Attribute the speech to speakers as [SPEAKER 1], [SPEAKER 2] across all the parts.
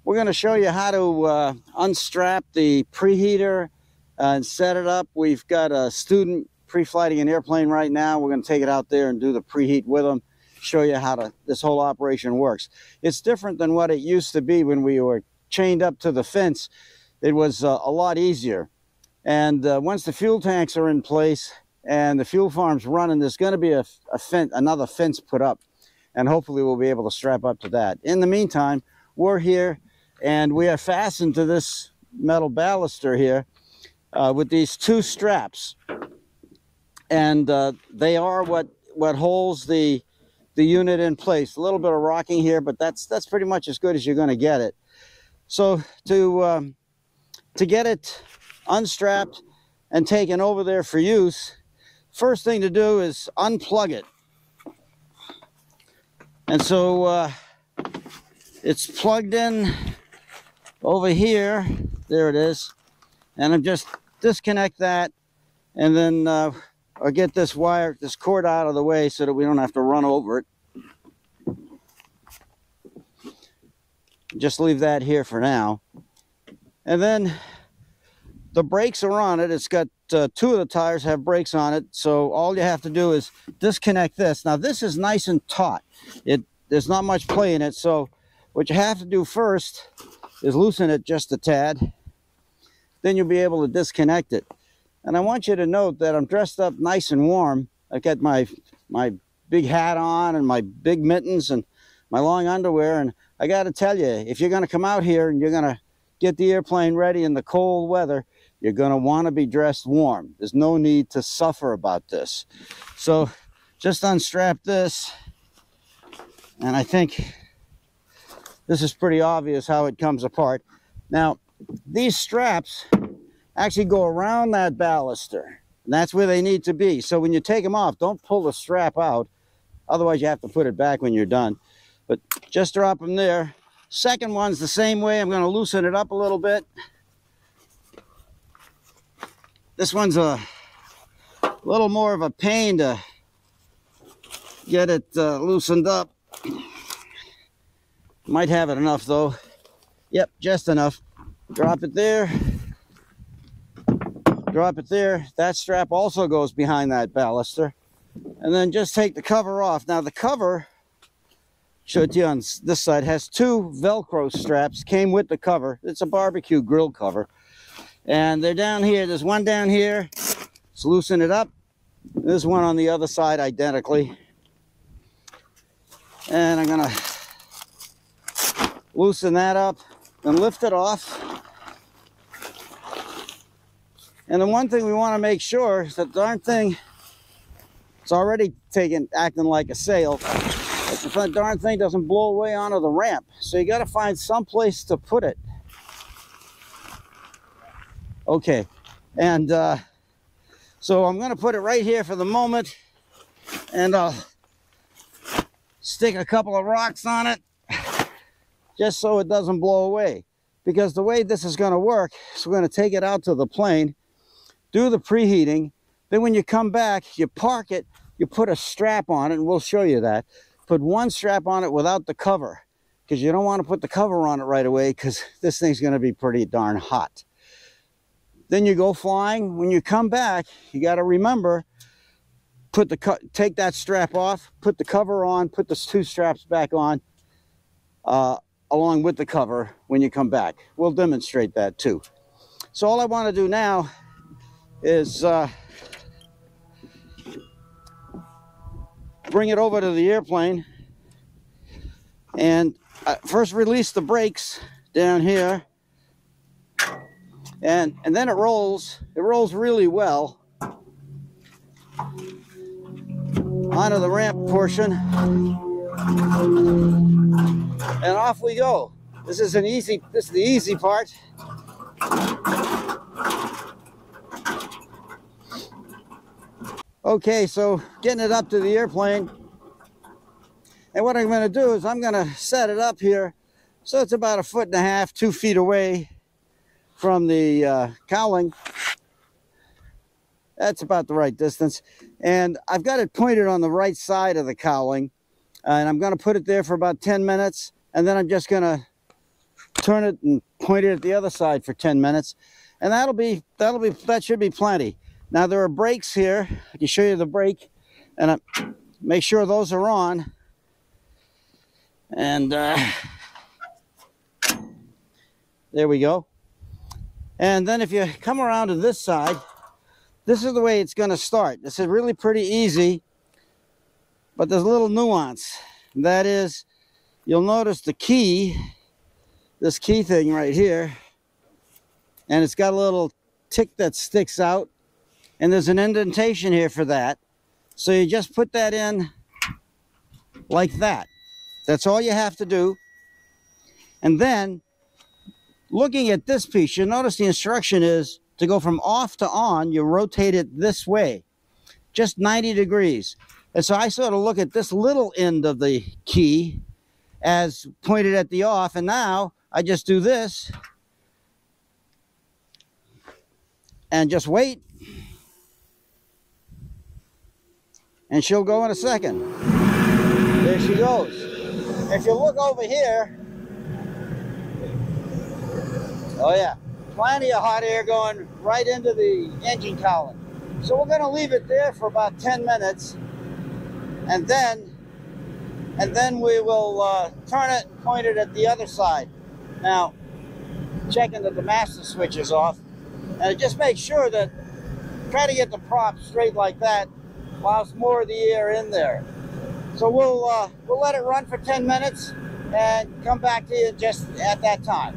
[SPEAKER 1] we're going to show you how to unstrap the preheater and set it up. We've got a student pre-flighting an airplane right now. We're going to take it out there and do the preheat with them, show you how this whole operation works. It's different than what it used to be when we were chained up to the fence. It was a lot easier. And once the fuel tanks are in place and the fuel farm's running, there's going to be another fence put up, and hopefully we'll be able to strap up to that. In the meantime, we're here and we are fastened to this metal baluster here with these two straps, and they are what holds the unit in place. A little bit of rocking here, but that's pretty much as good as you're going to get it. So to get it unstrapped and taken over there for use, first thing to do is unplug it. And so it's plugged in over here. There it is. And I'm just disconnect that, and then I'll get this cord out of the way so that we don't have to run over it. Just leave that here for now. And then the brakes are on it. It's got two of the tires have brakes on it, so all you have to do is disconnect this. Now this is nice and taut. There's not much play in it, so what you have to do first is loosen it just a tad. Then you'll be able to disconnect it. And I want you to note that I'm dressed up nice and warm. I've got my big hat on and my big mittens and my long underwear, and I got to tell you, if you're going to come out here and you're going to get the airplane ready in the cold weather, you're going to want to be dressed warm. There's no need to suffer about this. So just unstrap this, and I think this is pretty obvious how it comes apart. Now, these straps actually go around that baluster, and that's where they need to be. So when you take them off, don't pull the strap out, otherwise you have to put it back when you're done. But just drop them there. Second one's the same way. I'm going to loosen it up a little bit. This one's a little more of a pain to get it loosened up. Might have it enough though. Yep, just enough. Drop it there. Drop it there. That strap also goes behind that baluster. And then just take the cover off. Now the cover, show it to you on this side, has two Velcro straps, came with the cover. It's a barbecue grill cover. And they're down here. There's one down here. Let's loosen it up. There's one on the other side identically. And I'm gonna loosen that up and lift it off. And the one thing we want to make sure is that the darn thing, it's already acting like a sail, but the darn thing doesn't blow away onto the ramp. So you got to find some place to put it. Okay, and so I'm going to put it right here for the moment, and I'll stick a couple of rocks on it just so it doesn't blow away. Because the way this is going to work is we're going to take it out to the plane, do the preheating, then when you come back, you park it, you put a strap on it, and we'll show you that. Put one strap on it without the cover, because you don't want to put the cover on it right away, because this thing's going to be pretty darn hot. Then you go flying. When you come back, you got to remember, take that strap off, put the cover on, put the two straps back on, along with the cover when you come back. We'll demonstrate that too. So all I want to do now is bring it over to the airplane, and first release the brakes down here, and then it rolls really well onto the ramp portion, and off we go. This is the easy part. Okay, so getting it up to the airplane, and what I'm going to do is I'm going to set it up here so it's about 1.5 feet, 2 feet away from the cowling. That's about the right distance, and I've got it pointed on the right side of the cowling, and I'm going to put it there for about 10 minutes, and then I'm just going to turn it and point it at the other side for 10 minutes. And that should be plenty. Now there are brakes here. I can show you the brake, and make sure those are on. And there we go. And then if you come around to this side, this is the way it's going to start. This is really pretty easy, but there's a little nuance. That is, you'll notice the key, this key thing right here, and it's got a little tick that sticks out, and there's an indentation here for that. So you just put that in like that. That's all you have to do. And then, looking at this piece, you'll notice the instruction is to go from off to on, you rotate it this way, just 90 degrees. And so I sort of look at this little end of the key as pointed at the off, and now I just do this and just wait, and she'll go in a second. There she goes. If you look over here, oh yeah, plenty of hot air going right into the engine cowling. So we're going to leave it there for about 10 minutes, and then we will turn it and point it at the other side. Now, checking that the master switch is off, and just make sure that, try to get the prop straight like that, allows more of the air in there. So we'll let it run for 10 minutes and come back to you just at that time.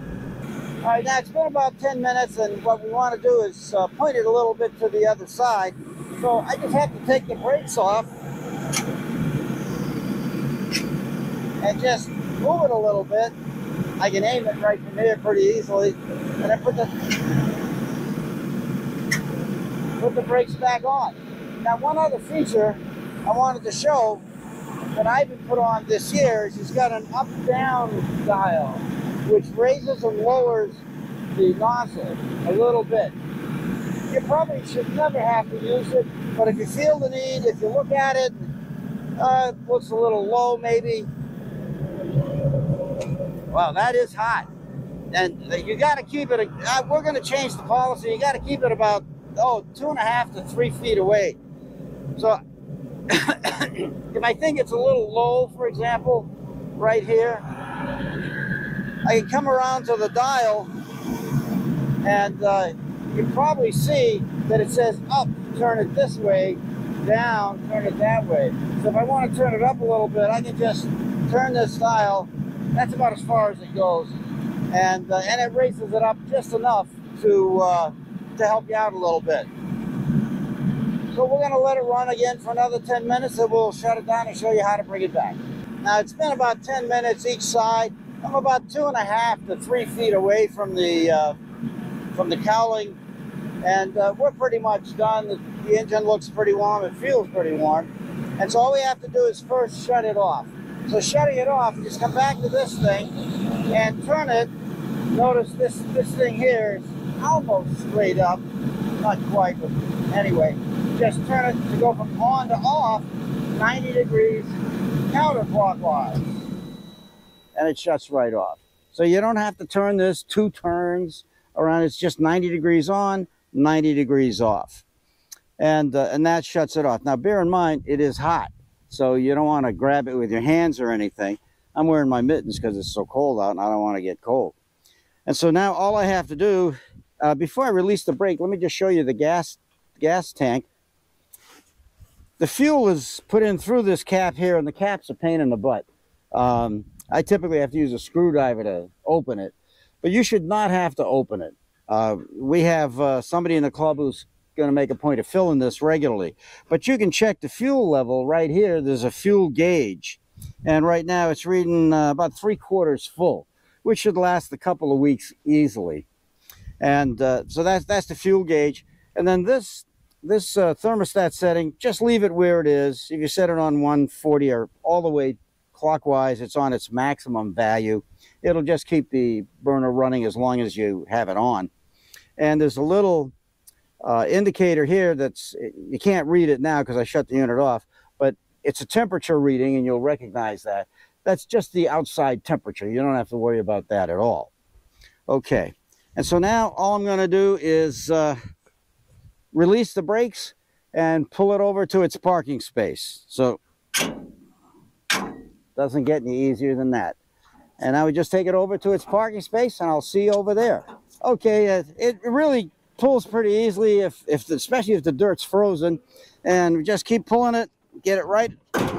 [SPEAKER 1] All right, now it's been about 10 minutes, and what we want to do is point it a little bit to the other side. So I just have to take the brakes off and just move it a little bit. I can aim it right from here pretty easily, and then put the brakes back on. Now, one other feature I wanted to show that I've been put on this year is it's got an up-down dial, which raises and lowers the nozzle a little bit. You probably should never have to use it, but if you feel the need, if you look at it, it looks a little low maybe. Wow, that is hot. And you got to keep it, we're going to change the policy, you got to keep it about, 2.5 to 3 feet away. So if I think it's a little low, for example, right here, I can come around to the dial, and you can probably see that it says up, turn it this way, down, turn it that way. So if I want to turn it up a little bit, I can just turn this dial. That's about as far as it goes, and it raises it up just enough to help you out a little bit. So we're going to let it run again for another 10 minutes, and we'll shut it down and show you how to bring it back. Now, it's been about 10 minutes each side. I'm about 2.5 to 3 feet away from the cowling, and we're pretty much done. The engine looks pretty warm. It feels pretty warm. And so all we have to do is first shut it off. So shutting it off, just come back to this thing and turn it. Notice this thing here is almost straight up. Not quite, but anyway. Just turn it to go from on to off, 90 degrees counterclockwise. And it shuts right off. So you don't have to turn this 2 turns around. It's just 90 degrees on, 90 degrees off. And that shuts it off. Now bear in mind, it is hot. So you don't want to grab it with your hands or anything. I'm wearing my mittens because it's so cold out and I don't want to get cold. And so now all I have to do, before I release the brake, let me just show you the gas tank. The fuel is put in through this cap here, and the cap's a pain in the butt. I typically have to use a screwdriver to open it, but you should not have to open it. We have somebody in the club who's going to make a point of filling this regularly. But you can check the fuel level right here. There's a fuel gauge, and right now it's reading about 3/4 full, which should last a couple of weeks easily. And so that's the fuel gauge. And then this thermostat setting, just leave it where it is. If you set it on 140 or all the way clockwise, it's on its maximum value. It'll just keep the burner running as long as you have it on. And there's a little indicator here that's, you can't read it now because I shut the unit off, but it's a temperature reading, and you'll recognize that. That's just the outside temperature. You don't have to worry about that at all. Okay. And so now all I'm going to do is release the brakes and pull it over to its parking space. So doesn't get any easier than that. And I would just take it over to its parking space, and I'll see you over there. Okay, it really pulls pretty easily, especially if the dirt's frozen. And just keep pulling it, get it right.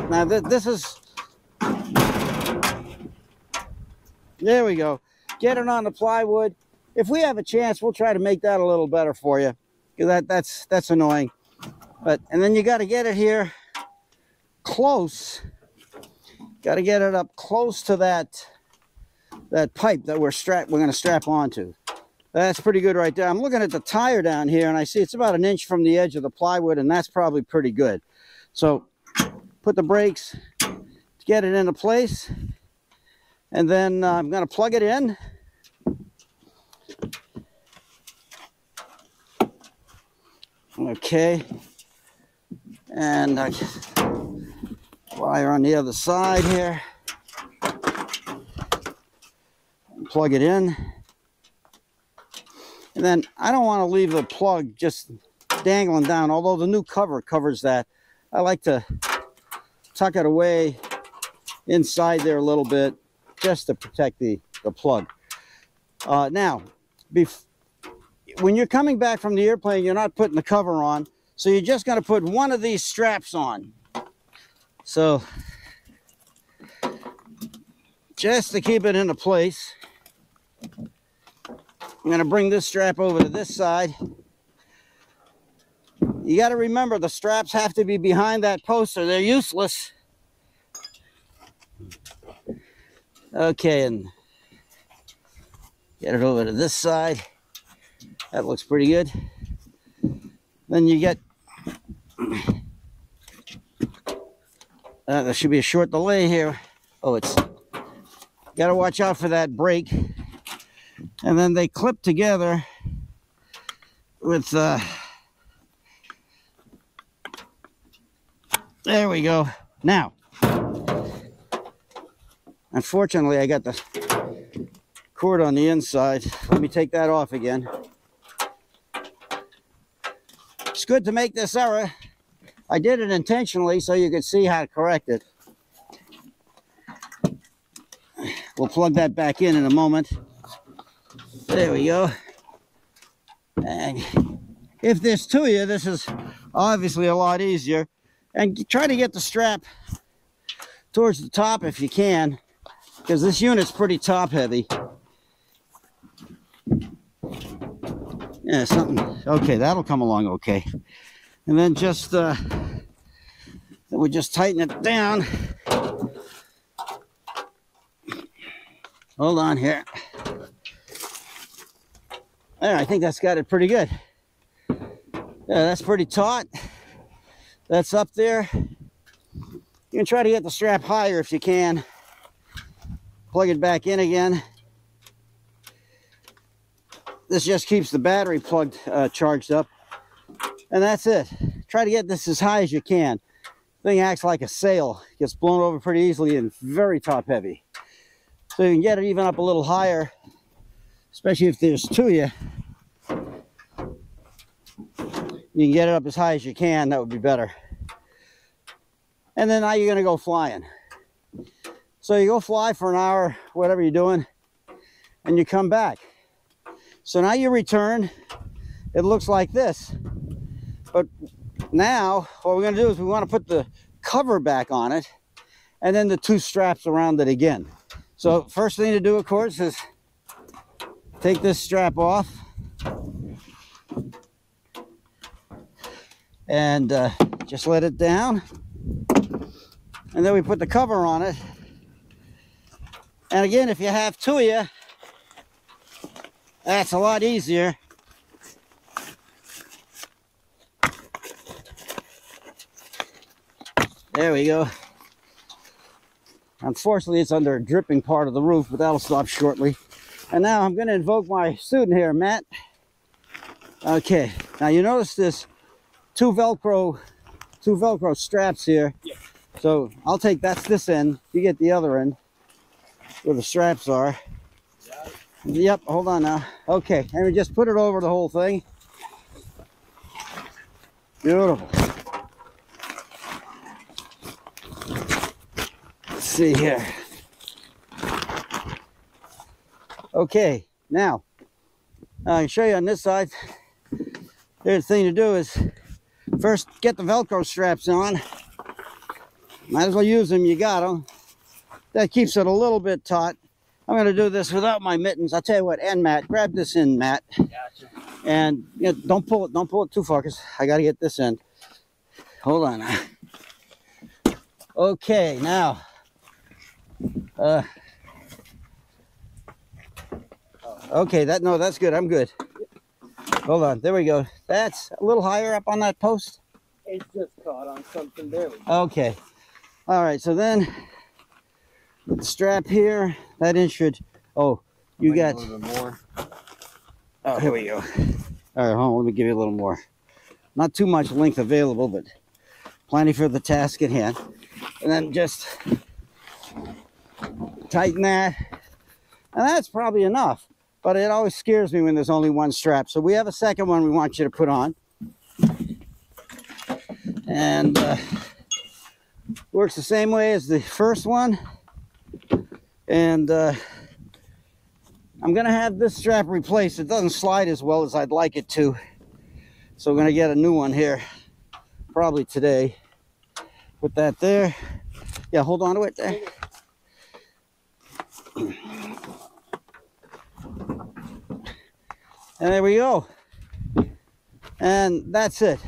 [SPEAKER 1] Now this is, there we go. Get it on the plywood. If we have a chance, we'll try to make that a little better for you, because that's annoying. And then you got to get it here close. Got to get it up close to that pipe that we're going to strap onto. That's pretty good right there. I'm looking at the tire down here, and I see it's about 1 inch from the edge of the plywood, and that's probably pretty good. So put the brakes to get it into place, and then I'm going to plug it in. Okay, and wire on the other side here. Plug it in. And then I don't want to leave the plug just dangling down, although the new cover covers that. I like to tuck it away inside there a little bit just to protect the plug. Now, when you're coming back from the airplane, you're not putting the cover on, so you're just going to put one of these straps on. So just to keep it into place, I'm going to bring this strap over to this side. You got to remember, the straps have to be behind that post or they're useless. Okay, and get it over to this side. That looks pretty good. Then you get, there should be a short delay here. Oh, it's, got to watch out for that brake. And then they clip together with, there we go. Now, unfortunately, I got the cord on the inside. Let me take that off again. It's good to make this error. I did it intentionally so you could see how to correct it. We'll plug that back in a moment. There we go. And if there's two of you, this is obviously a lot easier. And try to get the strap towards the top if you can, because this unit's pretty top heavy. Yeah, something. Okay, that'll come along okay. And then just then we just tighten it down. Hold on here. There, I think that's got it pretty good. Yeah, that's pretty taut. That's up there. You can try to get the strap higher if you can. Plug it back in again. This just keeps the battery plugged, charged up. And that's it. Try to get this as high as you can. Thing acts like a sail. Gets blown over pretty easily and very top heavy. So you can get it even up a little higher, especially if there's two of you. You can get it up as high as you can. That would be better. And then now you're going to go flying. So you go fly for an hour, whatever you're doing, and you come back. So now you return. It looks like this. But now what we're going to do is we want to put the cover back on it and then the two straps around it again. So first thing to do, of course, is take this strap off and just let it down. And then we put the cover on it. And again, if you have two of you, that's a lot easier. There we go. Unfortunately, it's under a dripping part of the roof, but that'll stop shortly. And now I'm going to invoke my student here, Matt. Okay, now you notice this two Velcro straps here. Yep. So I'll take, that's this end, you get the other end where the straps are. Yep, hold on now. Okay, and we just put it over the whole thing. Beautiful. Let's see here. Okay, now I can show you on this side. The thing to do is first get the Velcro straps on. Might as well use them, you got them. That keeps it a little bit taut. I'm going to do this without my mittens. I'll tell you what, and Matt, grab this in, Matt.
[SPEAKER 2] Gotcha.
[SPEAKER 1] And you know, don't pull it too far, because I got to get this in. Hold on. Okay, now. Okay, that's good. I'm good. Hold on. There we go. That's a little higher up on that post.
[SPEAKER 2] It's just caught on something. There we go.
[SPEAKER 1] Okay. All right. So then, the strap here. That in should. Oh, you got.
[SPEAKER 2] A little bit more.
[SPEAKER 1] Oh, here we go. All right. Hold on. Let me give you a little more. Not too much length available, but plenty for the task at hand. And then just tighten that. And that's probably enough. But it always scares me when there's only one strap. So we have a second one we want you to put on. And works the same way as the first one. And I'm going to have this strap replaced. It doesn't slide as well as I'd like it to. So we're going to get a new one here. Probably today. Put that there. Yeah, hold on to it there. And there we go. And that's it.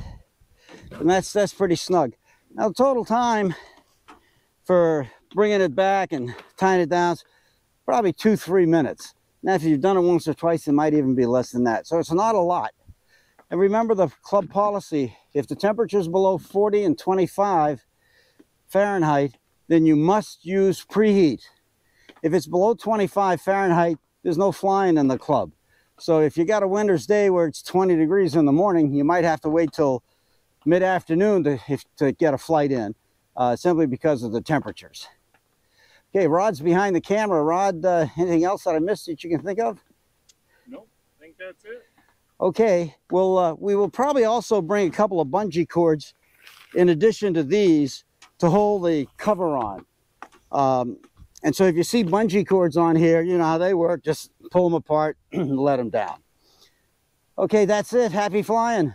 [SPEAKER 1] And that's pretty snug. Now the total time for bringing it back and tying it down is probably 2-3 minutes. Now if you've done it once or twice, it might even be less than that. So it's not a lot. And remember the club policy, if the temperature is below 40 and 25 Fahrenheit, then you must use preheat. If it's below 25 Fahrenheit, there's no flying in the club. So if you got a winter's day where it's 20 degrees in the morning, you might have to wait till mid-afternoon to get a flight in, simply because of the temperatures. Okay, Rod's behind the camera. Rod, anything else that I missed that you can think of?
[SPEAKER 2] Nope, I think that's it.
[SPEAKER 1] Okay, well, we will probably also bring a couple of bungee cords in addition to these to hold the cover on. And so if you see bungee cords on here, you know how they work. Just pull them apart and let them down. Okay, that's it. Happy flying.